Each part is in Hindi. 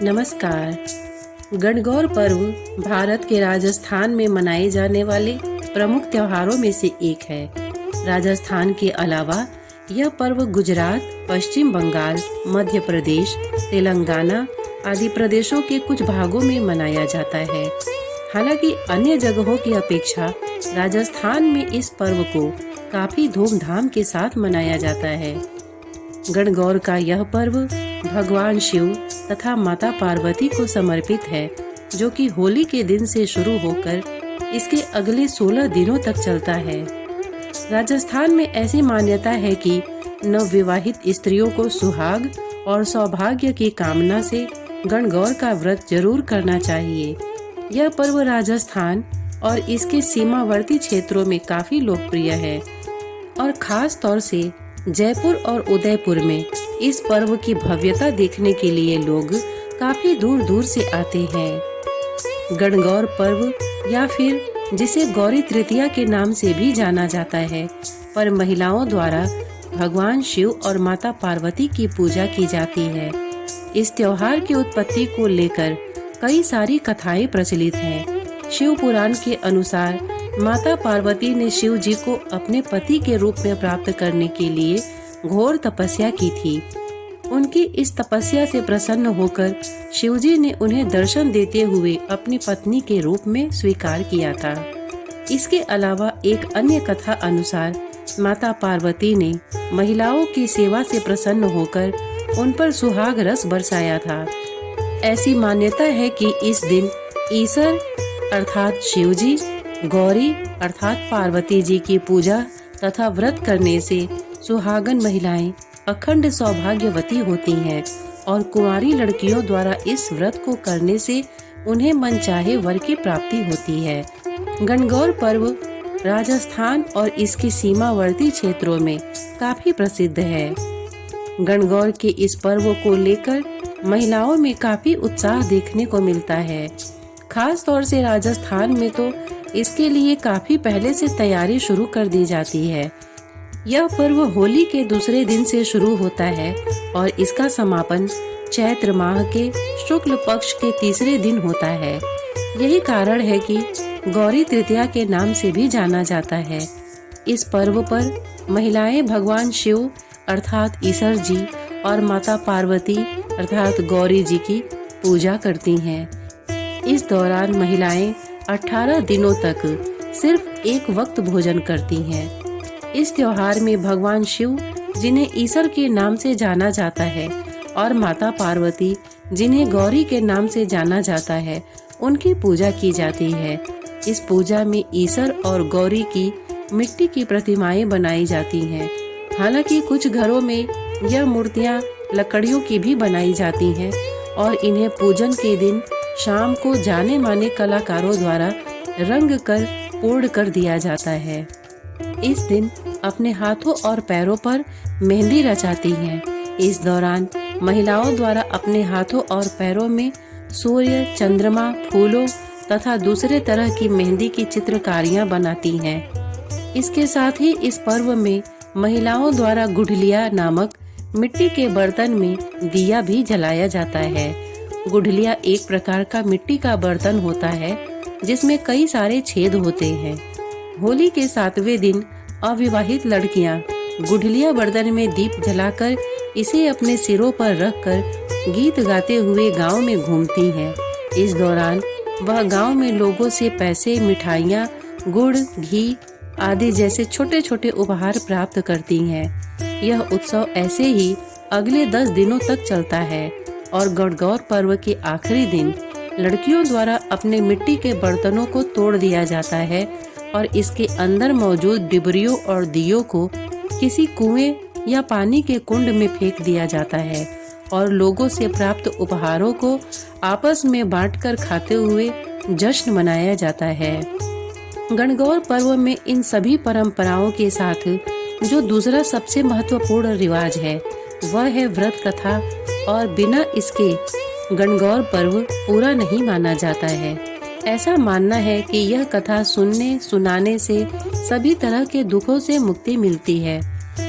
नमस्कार। गणगौर पर्व भारत के राजस्थान में मनाए जाने वाले प्रमुख त्योहारों में से एक है। राजस्थान के अलावा यह पर्व गुजरात, पश्चिम बंगाल, मध्य प्रदेश, तेलंगाना आदि प्रदेशों के कुछ भागों में मनाया जाता है। हालांकि अन्य जगहों की अपेक्षा राजस्थान में इस पर्व को काफी धूमधाम के साथ मनाया जाता है। गणगौर का यह पर्व भगवान शिव तथा माता पार्वती को समर्पित है, जो कि होली के दिन से शुरू होकर इसके अगले 16 दिनों तक चलता है। राजस्थान में ऐसी मान्यता है कि नवविवाहित स्त्रियों को सुहाग और सौभाग्य की कामना से गणगौर का व्रत जरूर करना चाहिए। यह पर्व राजस्थान और इसके सीमावर्ती क्षेत्रों में काफी लोकप्रिय है और खास तौर से जयपुर और उदयपुर में इस पर्व की भव्यता देखने के लिए लोग काफी दूर दूर से आते हैं। गणगौर पर्व या फिर जिसे गौरी तृतीया के नाम से भी जाना जाता है, पर महिलाओं द्वारा भगवान शिव और माता पार्वती की पूजा की जाती है। इस त्योहार की उत्पत्ति को लेकर कई सारी कथाएं प्रचलित हैं। शिव पुराण के अनुसार माता पार्वती ने शिव जी को अपने पति के रूप में प्राप्त करने के लिए घोर तपस्या की थी। उनकी इस तपस्या से प्रसन्न होकर शिव जी ने उन्हें दर्शन देते हुए अपनी पत्नी के रूप में स्वीकार किया था। इसके अलावा एक अन्य कथा अनुसार माता पार्वती ने महिलाओं की सेवा से प्रसन्न होकर उन पर सुहाग रस बरसाया था। ऐसी मान्यता है कि इस दिन ईसर अर्थात शिव जी, गौरी अर्थात पार्वती जी की पूजा तथा व्रत करने से सुहागन महिलाएं अखंड सौभाग्यवती होती हैं और कुंवारी लड़कियों द्वारा इस व्रत को करने से उन्हें मनचाहे वर की प्राप्ति होती है। गणगौर पर्व राजस्थान और इसके सीमावर्ती क्षेत्रों में काफी प्रसिद्ध है। गणगौर के इस पर्व को लेकर महिलाओं में काफी उत्साह देखने को मिलता है। खास तौर से राजस्थान में तो इसके लिए काफी पहले से तैयारी शुरू कर दी जाती है। यह पर्व होली के दूसरे दिन से शुरू होता है और इसका समापन चैत्र माह के शुक्ल पक्ष के तीसरे दिन होता है। यही कारण है कि गौरी तृतीया के नाम से भी जाना जाता है। इस पर्व पर महिलाएं भगवान शिव अर्थात ईसर जी और माता पार्वती अर्थात गौरी जी की पूजा करती हैं। इस दौरान महिलाएं 18 दिनों तक सिर्फ एक वक्त भोजन करती हैं। इस त्योहार में भगवान शिव, जिन्हें ईसर के नाम से जाना जाता है, और माता पार्वती, जिन्हें गौरी के नाम से जाना जाता है, उनकी पूजा की जाती है। इस पूजा में ईसर और गौरी की मिट्टी की प्रतिमाएं बनाई जाती हैं। हालांकि कुछ घरों में यह मूर्तियां लकड़ियों की भी बनाई जाती हैं और इन्हें पूजन के दिन शाम को जाने माने कलाकारों द्वारा रंग कर पूर्ण कर दिया जाता है। इस दिन अपने हाथों और पैरों पर मेहंदी रचाती हैं। इस दौरान महिलाओं द्वारा अपने हाथों और पैरों में सूर्य, चंद्रमा, फूलों तथा दूसरे तरह की मेहंदी की चित्रकारियां बनाती हैं। इसके साथ ही इस पर्व में महिलाओं द्वारा गुठलिया नामक मिट्टी के बर्तन में दिया भी जलाया जाता है। गुठलिया एक प्रकार का मिट्टी का बर्तन होता है जिसमें कई सारे छेद होते हैं। होली के 7वें दिन अविवाहित लड़कियां गुठलिया बर्तन में दीप जलाकर इसे अपने सिरों पर रखकर गीत गाते हुए गांव में घूमती हैं। इस दौरान वह गांव में लोगों से पैसे, मिठाइयां, गुड़, घी आदि जैसे छोटे छोटे उपहार प्राप्त करती हैं। यह उत्सव ऐसे ही अगले 10 दिनों तक चलता है और गणगौर पर्व के आखिरी दिन लड़कियों द्वारा अपने मिट्टी के बर्तनों को तोड़ दिया जाता है और इसके अंदर मौजूद डिबरियों और दियों को किसी कुएं या पानी के कुंड में फेंक दिया जाता है और लोगों से प्राप्त उपहारों को आपस में बांटकर खाते हुए जश्न मनाया जाता है। गणगौर पर्व में इन सभी परंपराओं के साथ जो दूसरा सबसे महत्वपूर्ण रिवाज है वह है व्रत कथा, और बिना इसके गणगौर पर्व पूरा नहीं माना जाता है। ऐसा मानना है कि यह कथा सुनने सुनाने से सभी तरह के दुखों से मुक्ति मिलती है।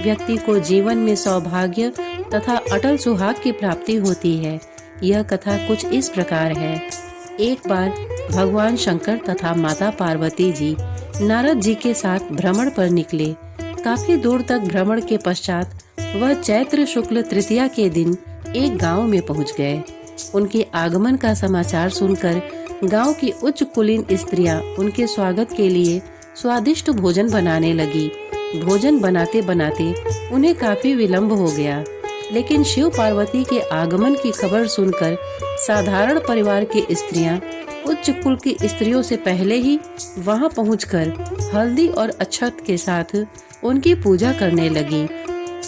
व्यक्ति को जीवन में सौभाग्य तथा अटल सुहाग की प्राप्ति होती है। यह कथा कुछ इस प्रकार है। एक बार भगवान शंकर तथा माता पार्वती जी नारद जी के साथ भ्रमण पर निकले। काफी दूर तक भ्रमण के पश्चात वह चैत्र शुक्ल तृतीया के दिन एक गांव में पहुंच गए। उनके आगमन का समाचार सुनकर गांव की उच्च कुलीन स्त्रियां उनके स्वागत के लिए स्वादिष्ट भोजन बनाने लगी। भोजन बनाते बनाते उन्हें काफी विलंब हो गया, लेकिन शिव पार्वती के आगमन की खबर सुनकर साधारण परिवार की स्त्रियां उच्च कुल की स्त्रियों से पहले ही वहां पहुंचकर हल्दी और अक्षत के साथ उनकी पूजा करने लगी।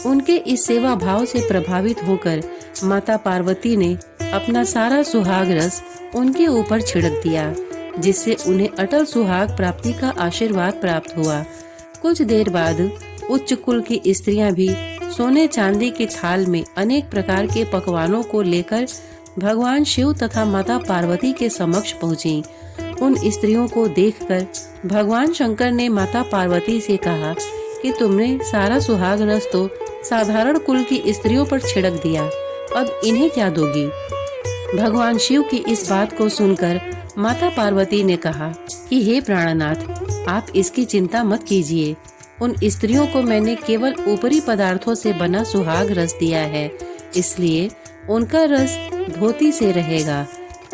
उनके इस सेवा भाव से प्रभावित होकर माता पार्वती ने अपना सारा सुहाग रस उनके ऊपर छिड़क दिया, जिससे उन्हें अटल सुहाग प्राप्ति का आशीर्वाद प्राप्त हुआ। कुछ देर बाद उच्च कुल की स्त्रियां भी सोने चांदी की थाल में अनेक प्रकार के पकवानों को लेकर भगवान शिव तथा माता पार्वती के समक्ष पहुंची। उन स्त्रियों को देखकर भगवान शंकर ने माता पार्वती से कहा कि तुमने सारा सुहाग रस तो साधारण कुल की स्त्रियों पर छिड़क दिया, अब इन्हें क्या दोगी? भगवान शिव की इस बात को सुनकर माता पार्वती ने कहा कि हे प्राणनाथ, आप इसकी चिंता मत कीजिए। उन स्त्रियों को मैंने केवल ऊपरी पदार्थों से बना सुहाग रस दिया है, इसलिए उनका रस धोती से रहेगा।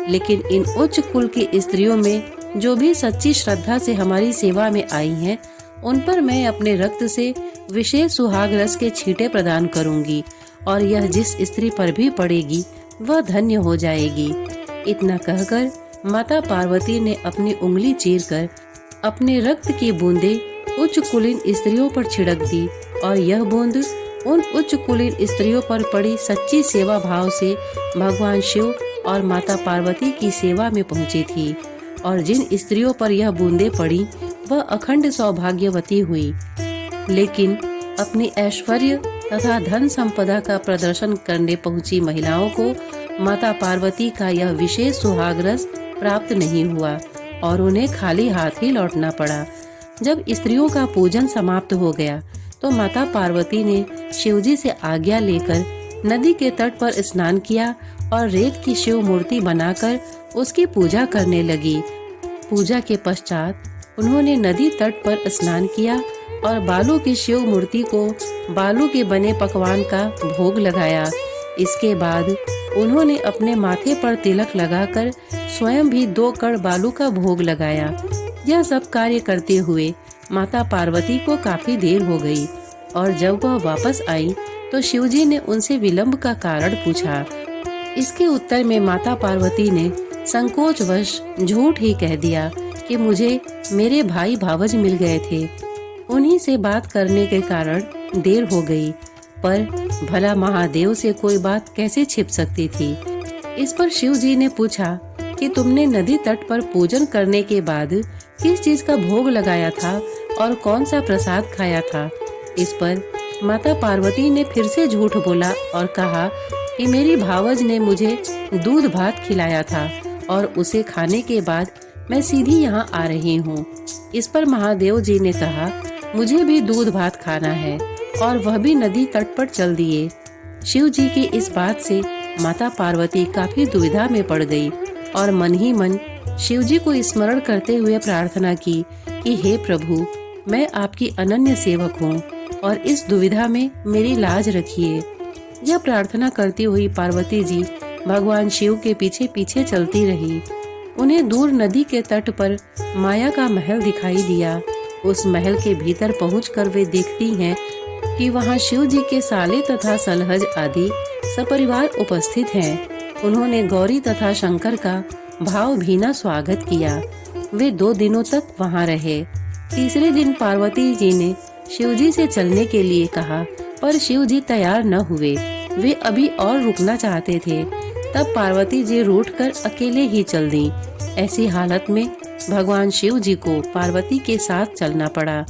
लेकिन इन उच्च कुल की स्त्रियों में जो भी सच्ची श्रद्धा से हमारी सेवा में आई हैं, उन पर मैं अपने रक्त से विशेष सुहाग रस के छींटे प्रदान करूंगी और यह जिस स्त्री पर भी पड़ेगी वह धन्य हो जाएगी। इतना कहकर माता पार्वती ने अपनी उंगली चीरकर अपने रक्त की बूंदें उच्च कुलीन स्त्रियों पर छिड़क दी और यह बूंद उन उच्च कुलीन स्त्रियों पर पड़ी सच्ची सेवा भाव से भगवान शिव और माता पार्वती की सेवा में पहुंची थी। और जिन स्त्रियों पर यह बूंदें पड़ी वह अखंड सौभाग्यवती हुई। लेकिन अपनी ऐश्वर्य तथा धन संपदा का प्रदर्शन करने पहुंची महिलाओं को माता पार्वती का यह विशेष सुहाग रस प्राप्त नहीं हुआ और उन्हें खाली हाथ ही लौटना पड़ा। जब स्त्रियों का पूजन समाप्त हो गया तो माता पार्वती ने शिवजी से आज्ञा लेकर नदी के तट पर स्नान किया और रेत की शिव मूर्ति बनाकर उसकी पूजा करने लगी। पूजा के पश्चात उन्होंने नदी तट पर स्नान किया और बालू की शिव मूर्ति को बालू के बने पकवान का भोग लगाया। इसके बाद उन्होंने अपने माथे पर तिलक लगाकर स्वयं भी 2 कण बालू का भोग लगाया। यह सब कार्य करते हुए माता पार्वती को काफी देर हो गई और जब वह वापस आई तो शिवजी ने उनसे विलंब का कारण पूछा। इसके उत्तर में माता पार्वती ने संकोचवश झूठ ही कह दिया कि मुझे मेरे भाई भावज मिल गए थे, उन्हीं से बात करने के कारण देर हो गई। पर भला महादेव से कोई बात कैसे छिप सकती थी? इस पर शिव जी ने पूछा कि तुमने नदी तट पर पूजन करने के बाद किस चीज का भोग लगाया था और कौन सा प्रसाद खाया था? इस पर माता पार्वती ने फिर से झूठ बोला और कहा कि मेरी भावज ने मुझे दूध भात खिलाया था और उसे खाने के बाद मैं सीधी यहाँ आ रही हूँ। इस पर महादेव जी ने कहा, मुझे भी दूध भात खाना है, और वह भी नदी तट पर चल दिए। शिव जी की इस बात से माता पार्वती काफी दुविधा में पड़ गई और मन ही मन शिव जी को स्मरण करते हुए प्रार्थना की कि हे प्रभु, मैं आपकी अनन्य सेवक हूँ और इस दुविधा में मेरी लाज रखिए। यह प्रार्थना करती हुई पार्वती जी भगवान शिव के पीछे पीछे चलती रही। उन्हें दूर नदी के तट पर माया का महल दिखाई दिया। उस महल के भीतर पहुंचकर वे देखती हैं कि वहां शिव जी के साले तथा सलहज आदि सपरिवार उपस्थित हैं। उन्होंने गौरी तथा शंकर का भावभीना स्वागत किया। वे 2 दिनों तक वहां रहे। तीसरे दिन पार्वती जी ने शिव जी से चलने के लिए कहा, पर शिव जी तैयार न हुए। वे अभी और रुकना चाहते थे। तब पार्वती जी रूठकर अकेले ही चल दी। ऐसी हालत में भगवान शिव जी को पार्वती के साथ चलना पड़ा।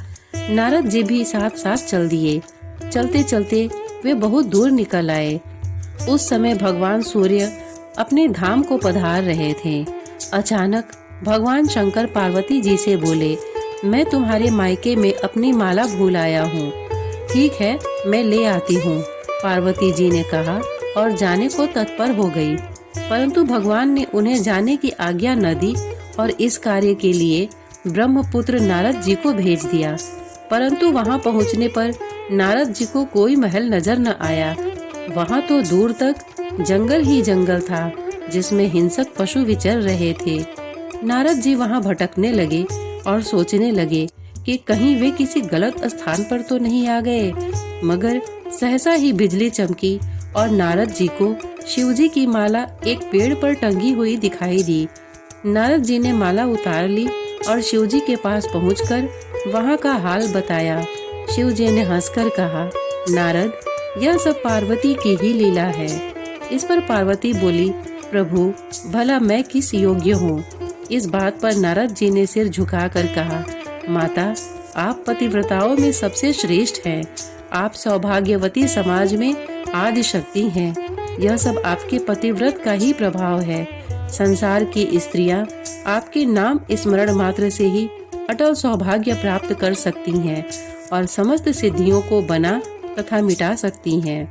नारद जी भी साथ साथ चल दिए। चलते चलते वे बहुत दूर निकल आए। उस समय भगवान सूर्य अपने धाम को पधार रहे थे। अचानक भगवान शंकर पार्वती जी से बोले, मैं तुम्हारे मायके में अपनी माला भूल आया हूँ। ठीक है, मैं ले आती हूँ, पार्वती जी ने कहा और जाने को तत्पर हो गई। परंतु भगवान ने उन्हें जाने की आज्ञा न दी और इस कार्य के लिए ब्रह्मपुत्र नारद जी को भेज दिया। परंतु वहां पहुंचने पर नारद जी को कोई महल नजर न आया। वहां तो दूर तक जंगल ही जंगल था, जिसमें हिंसक पशु विचर रहे थे। नारद जी वहां भटकने लगे और सोचने लगे कि कहीं वे किसी गलत स्थान पर तो नहीं आ गए। मगर सहसा ही बिजली चमकी और नारद जी को शिवजी की माला एक पेड़ पर टंगी हुई दिखाई दी। नारद जी ने माला उतार ली और शिवजी के पास पहुंचकर वहां का हाल बताया। शिवजी ने हंसकर कहा, नारद, यह सब पार्वती की ही लीला है। इस पर पार्वती बोली, प्रभु, भला मैं किस योग्य हूँ? इस बात पर नारद जी ने सिर झुकाकर कहा, माता, आप पतिव्रताओं में सबसे श्रेष्ठ हैं। आप सौभाग्यवती समाज में आदि शक्ति हैं। यह सब आपके पतिव्रत का ही प्रभाव है। संसार की स्त्रियां आपके नाम स्मरण मात्र से ही अटल सौभाग्य प्राप्त कर सकती हैं और समस्त सिद्धियों को बना तथा मिटा सकती हैं।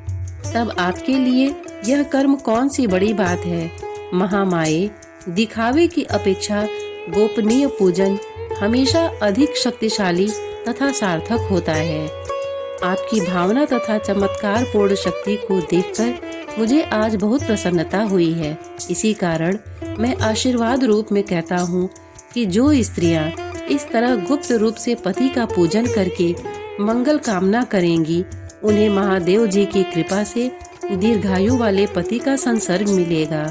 तब आपके लिए यह कर्म कौन सी बड़ी बात है? महामाये, दिखावे की अपेक्षा गोपनीय पूजन हमेशा अधिक शक्तिशाली तथा सार्थक होता है। आपकी भावना तथा चमत्कार पूर्ण शक्ति को देखकर मुझे आज बहुत प्रसन्नता हुई है। इसी कारण मैं आशीर्वाद रूप में कहता हूँ कि जो स्त्रियाँ इस तरह गुप्त रूप से पति का पूजन करके मंगल कामना करेंगी, उन्हें महादेव जी की कृपा से दीर्घायु वाले पति का संसर्ग मिलेगा।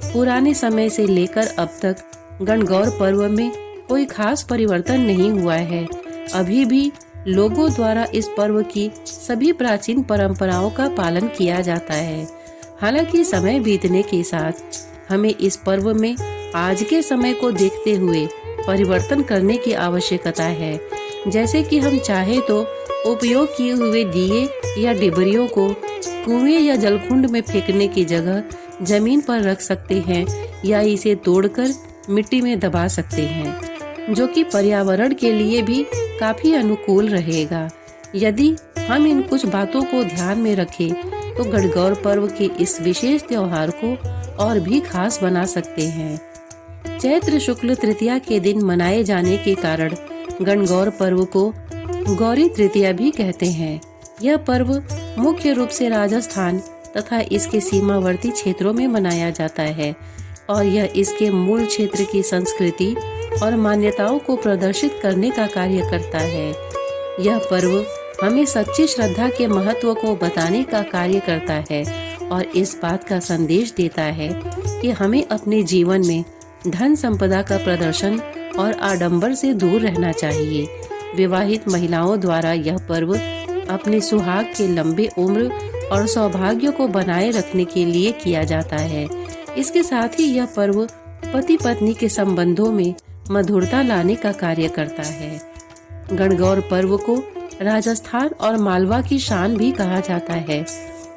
पुराने समय से लेकर अब तक गणगौर पर्व में कोई खास परिवर्तन नहीं हुआ है। अभी भी लोगों द्वारा इस पर्व की सभी प्राचीन परंपराओं का पालन किया जाता है। हालांकि समय बीतने के साथ हमें इस पर्व में आज के समय को देखते हुए परिवर्तन करने की आवश्यकता है। जैसे कि हम चाहे तो उपयोग किए हुए दिए या डिबरियों को कुएं या जलकुंड में फेंकने की जगह जमीन पर रख सकते हैं या इसे तोड़कर मिट्टी में दबा सकते हैं, जो कि पर्यावरण के लिए भी काफी अनुकूल रहेगा। यदि हम इन कुछ बातों को ध्यान में रखें तो गणगौर पर्व के इस विशेष त्योहार को और भी खास बना सकते हैं। चैत्र शुक्ल तृतीया के दिन मनाए जाने के कारण गणगौर पर्व को गौरी तृतीया भी कहते हैं। यह पर्व मुख्य रूप से राजस्थान तथा इसके सीमावर्ती क्षेत्रों में मनाया जाता है और यह इसके मूल क्षेत्र की संस्कृति और मान्यताओं को प्रदर्शित करने का कार्य करता है। यह पर्व हमें सच्ची श्रद्धा के महत्व को बताने का कार्य करता है और इस बात का संदेश देता है कि हमें अपने जीवन में धन संपदा का प्रदर्शन और आडंबर से दूर रहना चाहिए। विवाहित महिलाओं द्वारा यह पर्व अपने सुहाग के लंबे उम्र और सौभाग्य को बनाए रखने के लिए किया जाता है। इसके साथ ही यह पर्व पति पत्नी के संबंधों में मधुरता लाने का कार्य करता है। गणगौर पर्व को राजस्थान और मालवा की शान भी कहा जाता है।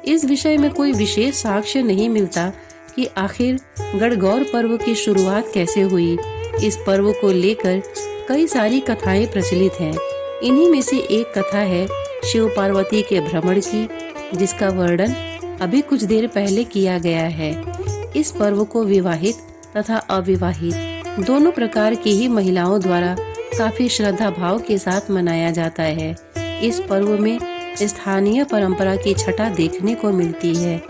इस विषय में कोई विशेष साक्ष्य नहीं मिलता कि आखिर गणगौर पर्व की शुरुआत कैसे हुई। इस पर्व को लेकर कई सारी कथाएं प्रचलित हैं। इन्हीं में से एक कथा है शिव पार्वती के भ्रमण की, जिसका वर्णन अभी कुछ देर पहले किया गया है। इस पर्व को विवाहित तथा अविवाहित दोनों प्रकार की ही महिलाओं द्वारा काफी श्रद्धा भाव के साथ मनाया जाता है। इस पर्व में स्थानीय परंपरा की छटा देखने को मिलती है,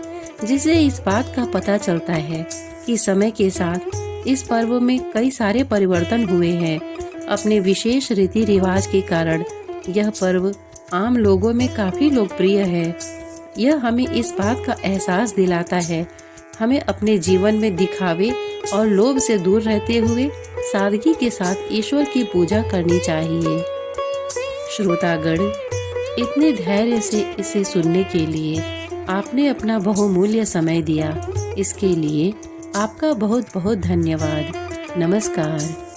जिससे इस बात का पता चलता है कि समय के साथ इस पर्व में कई सारे परिवर्तन हुए हैं। अपने विशेष रीति रिवाज के कारण यह पर्व आम लोगों में काफी लोकप्रिय है। यह हमें इस बात का एहसास दिलाता है हमें अपने जीवन में दिखावे और लोभ से दूर रहते हुए सादगी के साथ ईश्वर की पूजा करनी चाहिए। श्रोतागण, इतने धैर्य से इसे सुनने के लिए आपने अपना बहुमूल्य समय दिया। इसके लिए आपका बहुत बहुत धन्यवाद। नमस्कार।